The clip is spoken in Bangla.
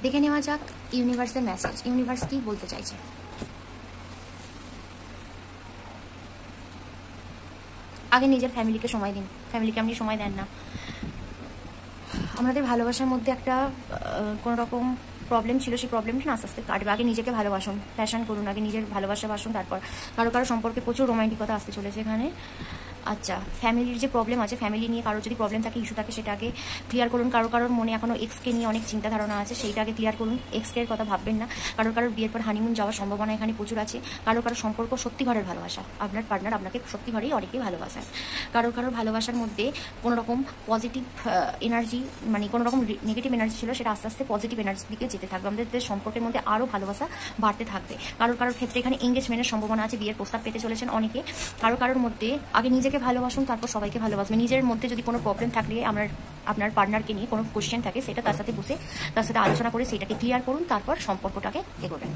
দেখে নেওয়া যাক ইউনিভার্সের মেসেজ, ইউনিভার্স কি বলতে চাইছে। আগে নিজের ফ্যামিলিকে সময় দিন, ফ্যামিলিকে আপনি সময় দেন না। আমাদের ভালোবাসার মধ্যে একটা কোনো রকম প্রবলেম ছিল, সেই প্রবলেমটা না আস্তে আস্তে কাটবে। আগে নিজেকে ভালোবাসুন, প্যাশন করুন, আগে নিজের ভালোবাসা বাসুন, তারপর কারো কারো সম্পর্কে প্রচুর রোমান্টিকতা আসতে চলেছে এখানে। আচ্ছা, ফ্যামিলির যে প্রবলেম আছে, ফ্যামিলি নিয়ে কারো যদি প্রবলেম থাকে, ইস্যু থাকে, সেটা আগে ক্লিয়ার করুন। কারোর মনে এখনও এক্সকে নিয়ে অনেক চিন্তা ধারণা আছে, সেইটা আগে ক্লিয়ার করুন। এক্সকে কথা ভাববেন না। কারোর বিয়ের পর হানিমুন যাওয়ার সম্ভাবনা এখানে প্রচুর আছে। কারো সম্পর্ক সত্যি ঘরের ভালোবাসা, আপনার পার্টনার আপনাকে সত্যি ঘরেই অনেকেই ভালোবাসেন। কারোর ভালোবাসার মধ্যে কোনো রকম পজিটিভ এনার্জি, মানে কোনো রকম নেগেটিভ এনার্জি ছিল, সেটা আস্তে আস্তে পজিটিভ এনার্জির দিকে যেতে থাকবে। আমাদের সম্পর্কের মধ্যে আরও ভালোবাসা বাড়তে থাকবে। কারোর ক্ষেত্রে এখানে এঙ্গেজমেন্টের সম্ভাবনা আছে, বিয়ের প্রস্তাব পেতে চলেছেন অনেকে। কারোর মধ্যে আগে নিজেকে ভালোবাসুন, তারপর সবাইকে ভালোবাসবেন। নিজের মধ্যে যদি কোনো প্রবলেম থাকলে, আপনার পার্টনারকে নিয়ে কোনো কোশ্চেন থাকে, সেটা তার সাথে বসে তার সাথে আলোচনা করে সেটাকে ক্লিয়ার করুন, তারপর সম্পর্কটাকে এগোবেন।